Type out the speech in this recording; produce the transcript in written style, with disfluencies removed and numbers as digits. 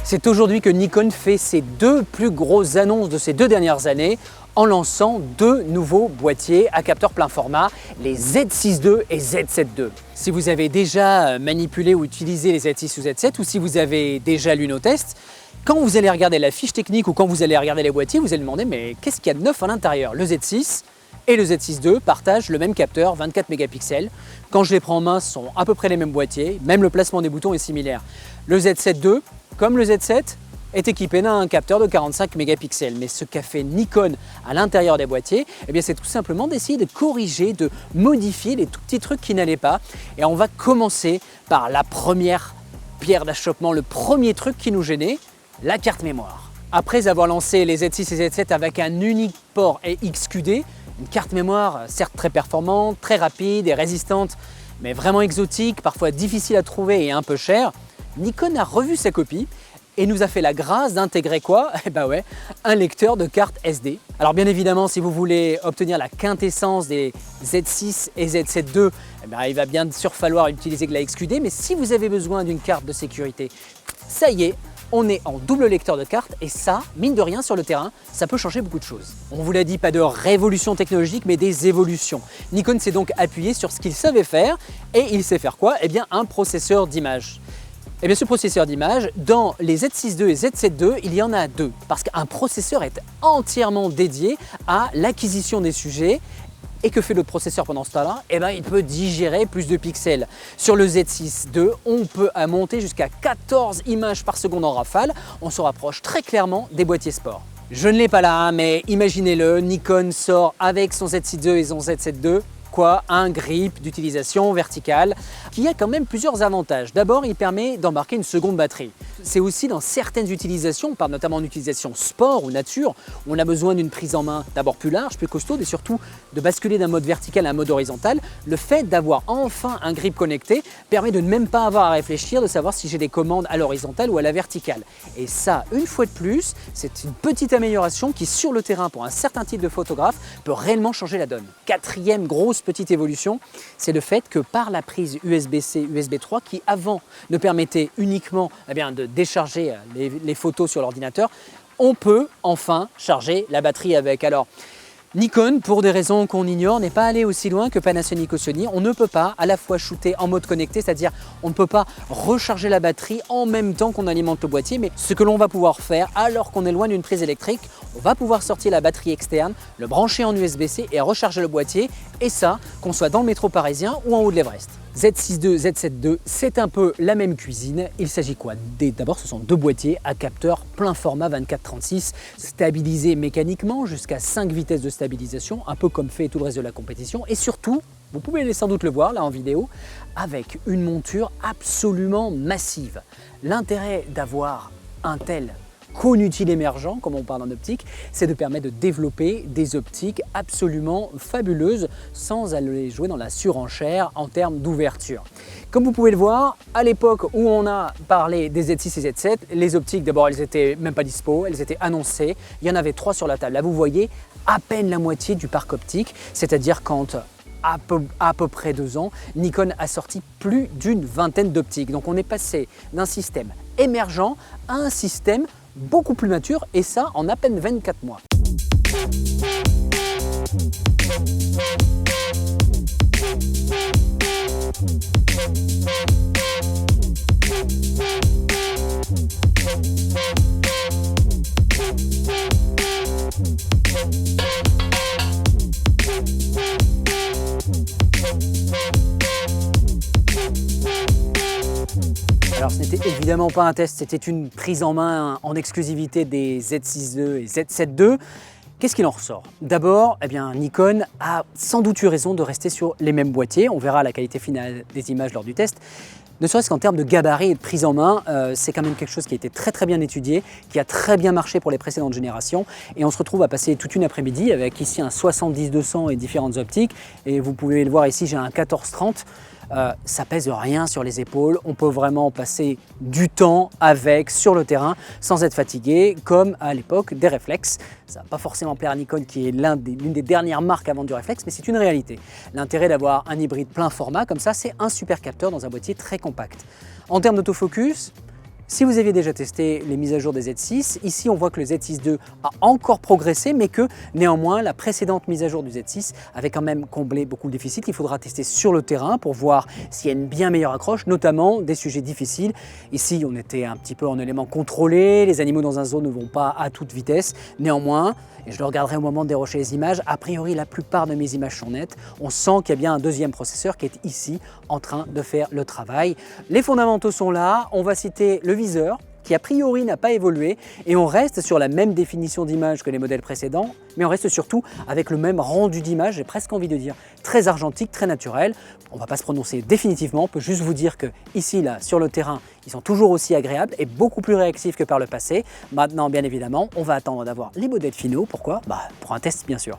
C'est aujourd'hui que Nikon fait ses deux plus grosses annonces de ces 2 dernières années en lançant 2 nouveaux boîtiers à capteur plein format, les Z6 II et Z7 II. Si vous avez déjà manipulé ou utilisé les Z6 ou Z7 ou si vous avez déjà lu nos tests, quand vous allez regarder la fiche technique ou quand vous allez regarder les boîtiers, vous allez demander mais qu'est-ce qu'il y a de neuf à l'intérieur? Le Z6 et le Z6 II partagent le même capteur 24 mégapixels. Quand je les prends en main, ce sont à peu près les mêmes boîtiers, même le placement des boutons est similaire. Le Z7 II, comme le Z7, est équipé d'un capteur de 45 mégapixels. Mais ce qu'a fait Nikon à l'intérieur des boîtiers, c'est tout simplement d'essayer de corriger, de modifier les tout petits trucs qui n'allaient pas. Et on va commencer par la première pierre d'achoppement, le premier truc qui nous gênait, la carte mémoire. Après avoir lancé les Z6 et Z7 avec un unique port et XQD, une carte mémoire certes très performante, très rapide et résistante, mais vraiment exotique, parfois difficile à trouver et un peu cher, Nikon a revu sa copie et nous a fait la grâce d'intégrer quoi? Un lecteur de carte SD. Alors bien évidemment, si vous voulez obtenir la quintessence des Z6 et Z7 II, il va bien sûr falloir utiliser de la XQD, mais si vous avez besoin d'une carte de sécurité, ça y est, on est en double lecteur de carte et ça, mine de rien sur le terrain, ça peut changer beaucoup de choses. On vous l'a dit, pas de révolution technologique mais des évolutions. Nikon s'est donc appuyé sur ce qu'il savait faire et il sait faire quoi? Un processeur d'image. Ce processeur d'image, dans les Z6 II et Z7 II, il y en a 2 parce qu'un processeur est entièrement dédié à l'acquisition des sujets. Et que fait le processeur pendant ce temps-là? Il peut digérer plus de pixels. Sur le Z6 II, on peut monter jusqu'à 14 images par seconde en rafale. On se rapproche très clairement des boîtiers sport. Je ne l'ai pas là, mais imaginez-le, Nikon sort avec son Z6 II et son Z7 II. Un grip d'utilisation verticale qui a quand même plusieurs avantages. D'abord, il permet d'embarquer une seconde batterie. C'est aussi dans certaines utilisations, on parle notamment en utilisation sport ou nature, où on a besoin d'une prise en main d'abord plus large, plus costaud et surtout de basculer d'un mode vertical à un mode horizontal. Le fait d'avoir enfin un grip connecté permet de ne même pas avoir à réfléchir, de savoir si j'ai des commandes à l'horizontale ou à la verticale. Et ça, une fois de plus, c'est une petite amélioration qui, sur le terrain, pour un certain type de photographe, peut réellement changer la donne. Quatrième grosse petite évolution, c'est le fait que par la prise USB-C, USB 3 qui avant ne permettait uniquement de décharger les photos sur l'ordinateur, on peut enfin charger la batterie avec. Alors Nikon, pour des raisons qu'on ignore, n'est pas allé aussi loin que Panasonic ou Sony. On ne peut pas à la fois shooter en mode connecté, c'est-à-dire on ne peut pas recharger la batterie en même temps qu'on alimente le boîtier, mais ce que l'on va pouvoir faire alors qu'on est loin d'une prise électrique, on va pouvoir sortir la batterie externe, le brancher en USB-C et recharger le boîtier, et ça, qu'on soit dans le métro parisien ou en haut de l'Everest. Z6 II, Z7 II, c'est un peu la même cuisine. Il s'agit quoi? D'abord, ce sont 2 boîtiers à capteur plein format 24-36, stabilisés mécaniquement jusqu'à 5 vitesses de stabilisation, un peu comme fait tout le reste de la compétition. Et surtout, vous pouvez sans doute le voir là en vidéo, avec une monture absolument massive. L'intérêt d'avoir un tel cône utile émergent, comme on parle en optique, c'est de permettre de développer des optiques absolument fabuleuses sans aller jouer dans la surenchère en termes d'ouverture. Comme vous pouvez le voir, à l'époque où on a parlé des Z6 et Z7, les optiques, d'abord, elles n'étaient même pas dispo, elles étaient annoncées. Il y en avait 3 sur la table. Là, vous voyez à peine la moitié du parc optique, c'est-à-dire quand à peu près 2 ans, Nikon a sorti plus d'une vingtaine d'optiques. Donc on est passé d'un système émergent à un système beaucoup plus mature, et ça en à peine 24 mois. Alors ce n'était évidemment pas un test, c'était une prise en main en exclusivité des Z6 II et Z7 II. Qu'est-ce qu'il en ressort? D'abord, Nikon a sans doute eu raison de rester sur les mêmes boîtiers. On verra la qualité finale des images lors du test. Ne serait-ce qu'en termes de gabarit et de prise en main, c'est quand même quelque chose qui a été très bien étudié, qui a très bien marché pour les précédentes générations. Et on se retrouve à passer toute une après-midi avec ici un 70-200 et différentes optiques. Et vous pouvez le voir ici, j'ai un 14-30. Ça pèse rien sur les épaules, on peut vraiment passer du temps avec sur le terrain sans être fatigué, comme à l'époque des réflexes. Ça ne va pas forcément plaire à Nikon qui est l'une des dernières marques à vendre du réflexe, mais c'est une réalité. L'intérêt d'avoir un hybride plein format comme ça, c'est un super capteur dans un boîtier très compact. En termes d'autofocus, Si vous aviez déjà testé les mises à jour des Z6, ici on voit que le Z6 II a encore progressé, mais que néanmoins la précédente mise à jour du Z6 avait quand même comblé beaucoup de déficits. Il faudra tester sur le terrain pour voir s'il y a une bien meilleure accroche, notamment des sujets difficiles. Ici on était un petit peu en élément contrôlé, les animaux dans un zoo ne vont pas à toute vitesse. Néanmoins, et je le regarderai au moment de dérocher les images, a priori la plupart de mes images sont nettes. On sent qu'il y a bien un deuxième processeur qui est ici en train de faire le travail. Les fondamentaux sont là, on va citer le viseur qui a priori n'a pas évolué et on reste sur la même définition d'image que les modèles précédents, mais on reste surtout avec le même rendu d'image, j'ai presque envie de dire très argentique, très naturel. On ne va pas se prononcer définitivement, on peut juste vous dire que ici, là, sur le terrain, ils sont toujours aussi agréables et beaucoup plus réactifs que par le passé. Maintenant, bien évidemment, on va attendre d'avoir les modèles finaux. Pourquoi? Pour un test, bien sûr.